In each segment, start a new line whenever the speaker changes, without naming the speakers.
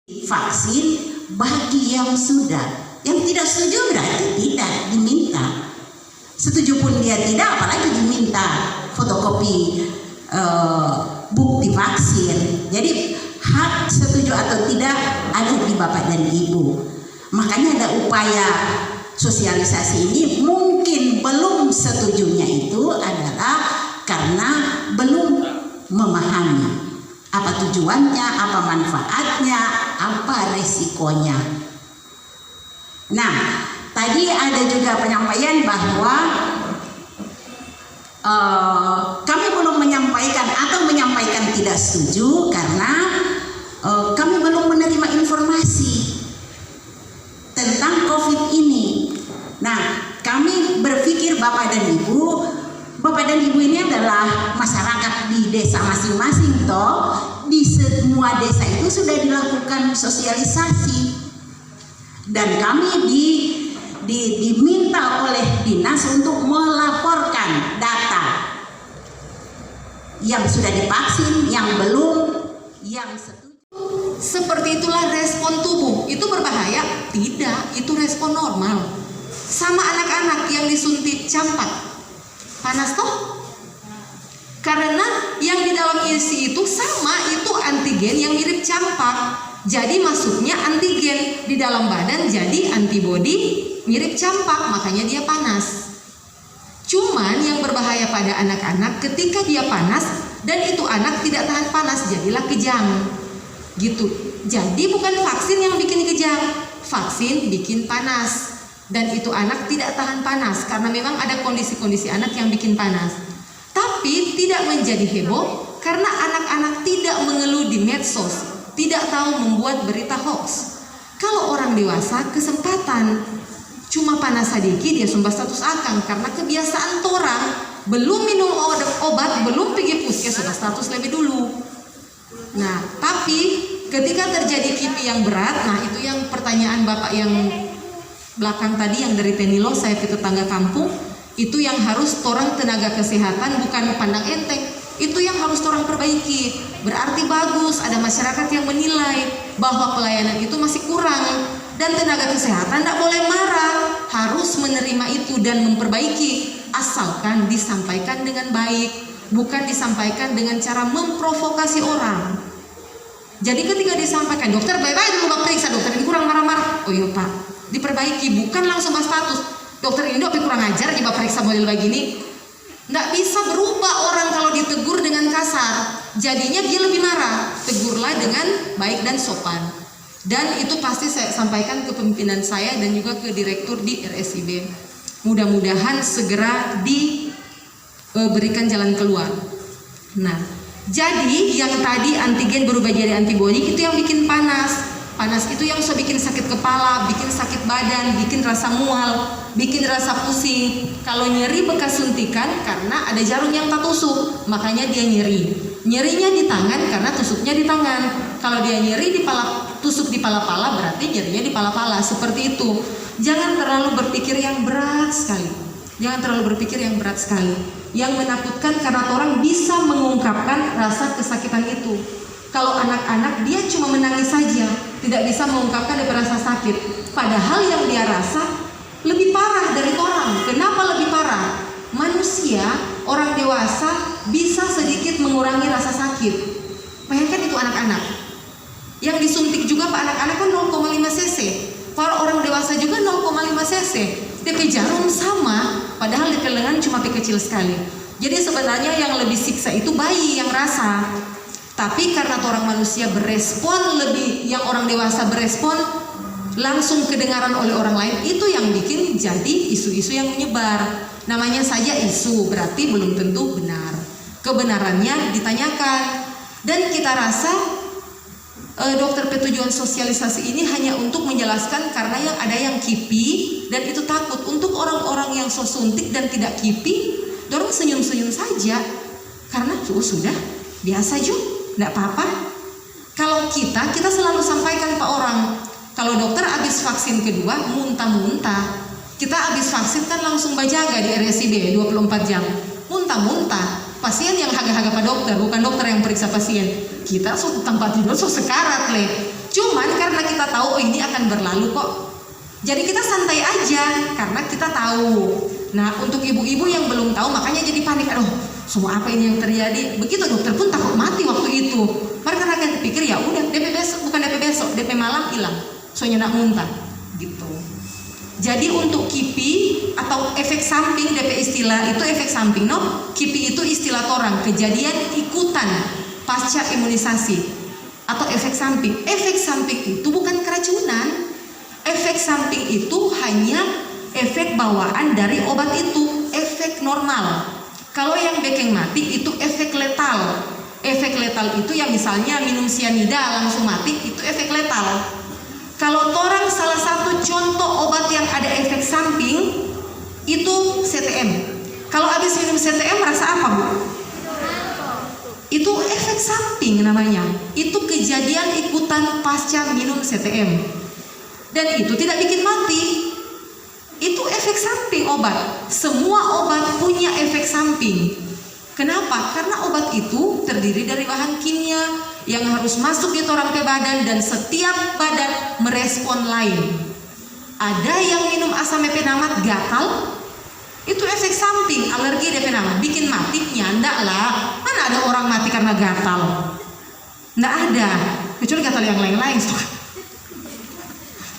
vaksin bagi yang sudah. Yang tidak setuju berarti tidak diminta. Setuju pun dia tidak, apalagi diminta fotokopi bukti vaksin. Jadi hak setuju atau tidak ada di Bapak dan Ibu. Makanya ada upaya sosialisasi ini. Mungkin belum setujunya itu adalah karena belum memahami apa tujuannya, apa manfaatnya, apa resikonya. Nah, tadi ada juga penyampaian bahwa kami belum menyampaikan atau menyampaikan tidak setuju karena kami belum menerima informasi tentang COVID ini. Nah, kami berpikir Bapak dan Ibu ini adalah masyarakat di desa masing-masing toh. Di semua desa itu sudah dilakukan sosialisasi. Dan kami diminta oleh dinas untuk melaporkan data yang sudah divaksin, yang belum, yang setuju.
Seperti itulah respon tubuh. Itu berbahaya? Tidak, itu respon normal. Sama anak-anak yang disuntik campak, panas toh? Karena yang di dalam isi itu sama, itu antigen yang mirip campak. Jadi masuknya antigen di dalam badan, jadi antibodi mirip campak, makanya dia panas. Cuman yang berbahaya pada anak-anak ketika dia panas dan itu anak tidak tahan panas, jadilah kejang. Gitu. Jadi bukan vaksin yang bikin kejang, vaksin bikin panas. Dan itu anak tidak tahan panas karena memang ada kondisi-kondisi anak yang bikin panas. Tapi tidak menjadi heboh karena anak-anak tidak mengeluh di medsos, tidak tahu membuat berita hoax. Kalau orang dewasa kesempatan, cuma panas sedikit dia sumbah status akang karena kebiasaan orang belum minum obat, belum pergi puskes sudah status lebih dulu. Nah, tapi ketika terjadi KIPI yang berat, nah itu yang pertanyaan Bapak yang belakang tadi yang dari Tenilo, saya ke tetangga kampung, itu yang harus orang tenaga kesehatan bukan pandang enteng, itu yang harus orang perbaiki. Berarti bagus, ada masyarakat yang menilai bahwa pelayanan itu masih kurang dan tenaga kesehatan tidak boleh marah, harus menerima itu dan memperbaiki, asalkan disampaikan dengan baik, bukan disampaikan dengan cara memprovokasi orang. Jadi ketika disampaikan, dokter bye-bye dulu Bapak periksa, dokter ini kurang marah-marah, oh iya Pak, diperbaiki, bukan langsung bahas status, dokter ini tapi kurang ajar nih Bapak periksa model begini. Nggak bisa berubah orang kalau ditegur dengan kasar, jadinya dia lebih marah. Tegurlah dengan baik dan sopan. Dan itu pasti saya sampaikan ke pimpinan saya dan juga ke direktur di RSIB. Mudah-mudahan segera diberikan jalan keluar. Nah, jadi yang tadi antigen berubah jadi antibodi itu yang bikin panas. Panas itu yang bisa bikin sakit kepala, bikin sakit badan, bikin rasa mual, bikin rasa pusing. Kalau nyeri bekas suntikan karena ada jarum yang tak tusuk, makanya dia nyeri. Nyerinya di tangan karena tusuknya di tangan. Kalau dia nyeri di tusuk di pala-pala, berarti nyerinya di pala-pala. Seperti itu. Jangan terlalu berpikir yang berat sekali. Jangan terlalu berpikir yang berat sekali. Yang menakutkan karena orang bisa mengungkapkan rasa kesakitan itu. Kalau anak-anak dia cuma menangis saja, tidak bisa mengungkapkan dari rasa sakit. Padahal yang dia rasa lebih parah dari orang. Kenapa lebih parah? Manusia, orang dewasa bisa sedikit mengurangi rasa sakit. Bayangkan itu anak-anak. Yang disuntik juga Pak anak-anak kan 0,5 cc. Para orang dewasa juga 0,5 cc. DP jarum sama, padahal di lengan cuma kecil sekali. Jadi sebenarnya yang lebih siksa itu bayi yang rasa. Tapi karena orang manusia berespon lebih, yang orang dewasa berespon langsung kedengaran oleh orang lain, itu yang bikin jadi isu-isu yang menyebar. Namanya saja isu, berarti belum tentu benar. Kebenarannya ditanyakan. Dan kita rasa dokter petujuan sosialisasi ini hanya untuk menjelaskan karena yang ada yang KIPI dan itu takut. Untuk orang-orang yang suntik dan tidak KIPI, dorong senyum-senyum saja karena sudah biasa juga. Tidak apa-apa. Kalau kita selalu sampaikan Pak orang, kalau dokter habis vaksin kedua muntah-muntah, kita habis vaksin kan langsung berjaga di RSID 24 jam, muntah-muntah. pasien yang haga-haga pak dokter, bukan dokter yang periksa pasien. Kita tempat tidur sekarat le. Cuman karena kita tahu oh ini akan berlalu kok. Jadi kita santai aja karena kita tahu. Nah untuk ibu-ibu yang belum tahu makanya jadi panik. Aduh, semua apa ini yang terjadi? Begitu dokter pun takut mati waktu itu. Mereka akan pikir ya udah DP besok, bukan DP besok, DP malam hilang. Soalnya nak muntah gitu. Jadi untuk KIPI atau efek samping DP istilah itu efek samping no. KIPI itu istilah orang kejadian ikutan pasca imunisasi atau efek samping. Efek samping itu bukan keracunan. Efek samping itu hanya efek bawaan dari obat itu, efek normal. Kalau yang bikin mati itu efek letal. Efek letal itu yang misalnya minum sianida langsung mati, itu efek letal. Kalau orang salah satu contoh obat yang ada efek samping itu CTM. Kalau habis minum CTM rasa apa bu? Itu efek samping namanya. Itu kejadian ikutan pasca minum CTM. Dan itu tidak bikin mati. Itu efek samping obat. Semua obat punya efek samping. Kenapa? Karena obat itu terdiri dari bahan kimia yang harus masuk di orang ke badan dan setiap badan merespon lain. Ada yang minum asam mefenamat gatal, itu efek samping alergi mefenamat, bikin mati nyandak lah. Mana ada orang mati karena gatal? Nggak ada, kecuali gatal yang lain-lain.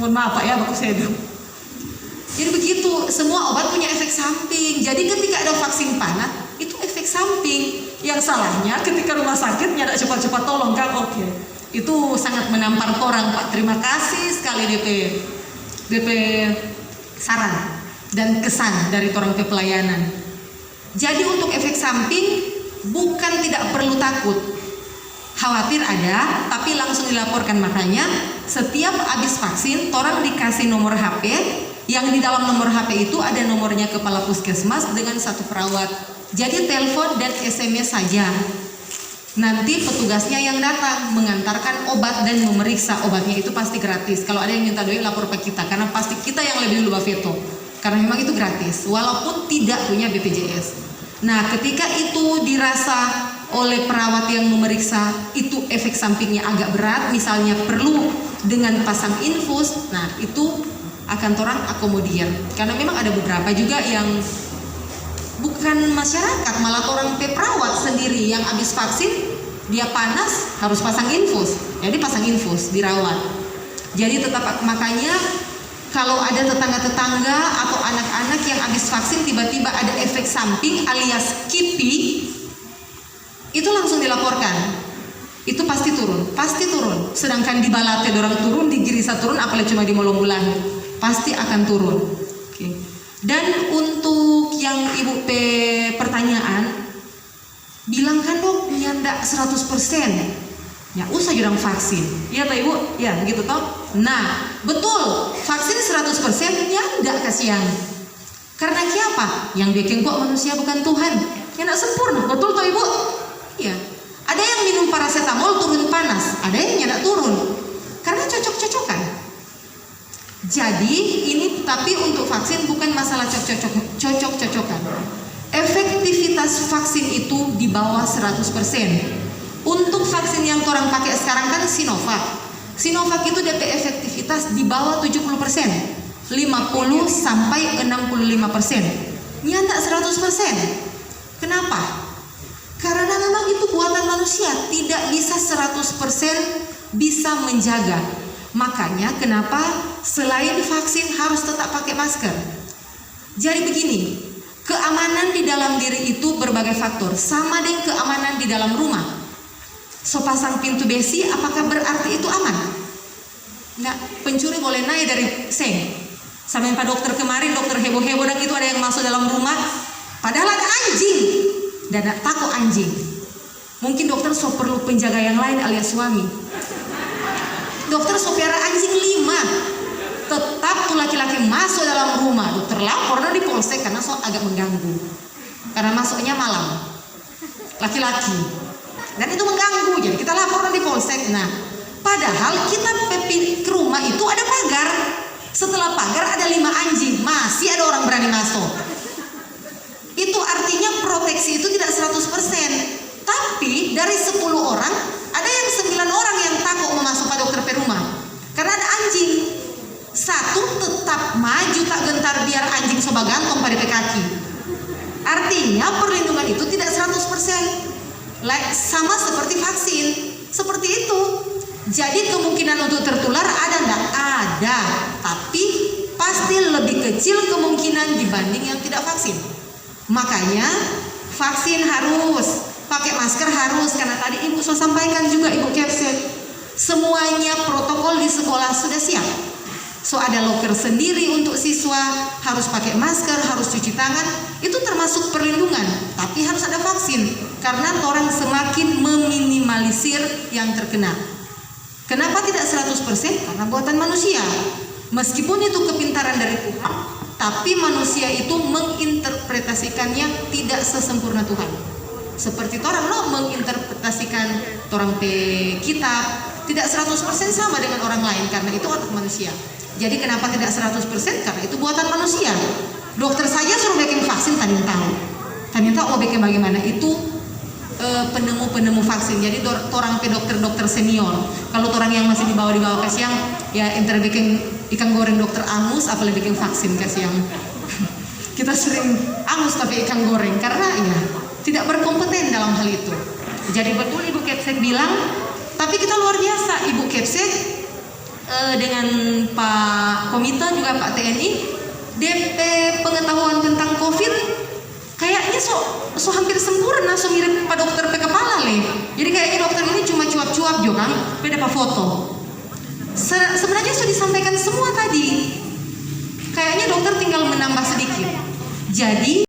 Mohon maaf Pak ya, bagus saya dulu. Jadi begitu, semua obat punya efek samping. Jadi ketika ada vaksin panas, itu efek samping. Yang salahnya ketika rumah sakit nyadak cepat-cepat tolong kan, oke. Itu sangat menampar orang Pak. Terima kasih sekali DP saran dan kesan dari orang pelayanan. Jadi untuk efek samping bukan tidak perlu takut. Khawatir ada, tapi langsung dilaporkan. Makanya setiap habis vaksin, orang dikasih nomor HP, yang di dalam nomor HP itu ada nomornya kepala puskesmas dengan satu perawat. Jadi telepon dan SMS saja. Nanti petugasnya yang datang mengantarkan obat dan memeriksa obatnya, itu pasti gratis. Kalau ada yang minta doi lapor ke kita, karena pasti kita yang lebih dulu veto. Karena memang itu gratis, walaupun tidak punya BPJS. Nah, ketika itu dirasa oleh perawat yang memeriksa itu efek sampingnya agak berat, misalnya perlu dengan pasang infus, nah itu akan orang akomodir. Karena memang ada beberapa juga yang bukan masyarakat, malah orang perawat sendiri yang habis vaksin dia panas harus pasang infus, jadi pasang infus dirawat. Jadi tetap, makanya kalau ada tetangga-tetangga atau anak-anak yang habis vaksin tiba-tiba ada efek samping alias KIPI, itu langsung dilaporkan. Itu pasti turun. Sedangkan di Balate orang turun, di Girisa turun, apalagi cuma di Molonggulan, pasti akan turun. Oke. Dan untuk yang ibu pertanyaan, bilang kan dok nyandak 100%. Ya usah jurang vaksin. Iya toh ibu? Ya begitu toh. Nah betul, vaksin 100% nyandak kasihan. Karena siapa? Yang bikin kok manusia bukan Tuhan. Yang tidak sempurna. Betul toh ibu? Iya. Ada yang minum paracetamol turun panas, ada yang nyandak turun. Karena cocok-cocokan. Jadi ini tapi untuk vaksin bukan masalah cocok-cocokan. Efektivitas vaksin itu di bawah 100%. Untuk vaksin yang orang pakai sekarang kan Sinovac. Sinovac itu DP efektivitas di bawah 70%, 50 sampai 65%. Nyandak 100%. Kenapa? Karena memang itu buatan manusia, tidak bisa 100% bisa menjaga. Makanya kenapa selain vaksin harus tetap pakai masker. Jadi begini, keamanan di dalam diri itu berbagai faktor, sama dengan keamanan di dalam rumah. So pasang pintu besi, apakah berarti itu aman? Nggak, pencuri boleh naik dari seng. Sama yang Pak dokter kemarin, dokter heboh-heboh dan itu ada yang masuk dalam rumah, padahal ada anjing dan takut anjing. Mungkin dokter so perlu penjaga yang lain alias suami. Dokter so piara anjing 5, tetap tuh laki-laki masuk dalam rumah. Dokter lapor di polsek karena so agak mengganggu. Karena masuknya malam, laki-laki. Dan itu mengganggu, jadi kita laporan di polsek. Nah, padahal kita ke rumah itu ada pagar. Setelah pagar ada 5 anjing, masih ada orang berani masuk. Itu artinya proteksi itu tidak 100%. Tapi dari 10 orang ada yang 9 orang yang takut memasuk Pak Dokter Perumah karena ada anjing. Satu tetap maju tak gentar biar anjing soba gantong pada kaki. Artinya perlindungan itu tidak 100%. Sama seperti vaksin. Seperti itu. Jadi kemungkinan untuk tertular ada enggak? Ada. Tapi pasti lebih kecil kemungkinan dibanding yang tidak vaksin. Makanya vaksin harus, pakai masker harus, karena tadi Ibu sudah sampaikan juga, Ibu Kepsek, semuanya protokol di sekolah sudah siap. So ada loker sendiri untuk siswa, harus pakai masker, harus cuci tangan, itu termasuk perlindungan. Tapi harus ada vaksin, karena orang semakin meminimalisir yang terkena. Kenapa tidak 100%? Karena buatan manusia. Meskipun itu kepintaran dari Tuhan, tapi manusia itu menginterpretasikannya tidak sesempurna Tuhan. Seperti orang menginterpretasikan orang kitab tidak 100% sama dengan orang lain, karena itu otak manusia. Jadi kenapa tidak 100%? Karena itu buatan manusia. Dokter saja suruh bikin vaksin, tanya tahu mau bikin bagaimana. Itu penemu vaksin. Jadi orang dokter senior. Kalau orang yang masih di bawah kasih yang ya inter bikin ikan goreng dokter angus, apalagi bikin vaksin kasih yang kita sering angus tapi ikan goreng karena ya tidak berkompeten dalam hal itu. Jadi betul Ibu Kepsek bilang, tapi kita luar biasa Ibu Kepsek dengan Pak Komite juga Pak TNI, DP pengetahuan tentang COVID kayaknya so hampir sempurna, so mirip Pak Dokter P kepala leh. Jadi kayaknya dokter ini cuma cuap-cuap juga kan, beda Pak foto. Sebenarnya sudah disampaikan semua tadi. Kayaknya dokter tinggal menambah sedikit. Jadi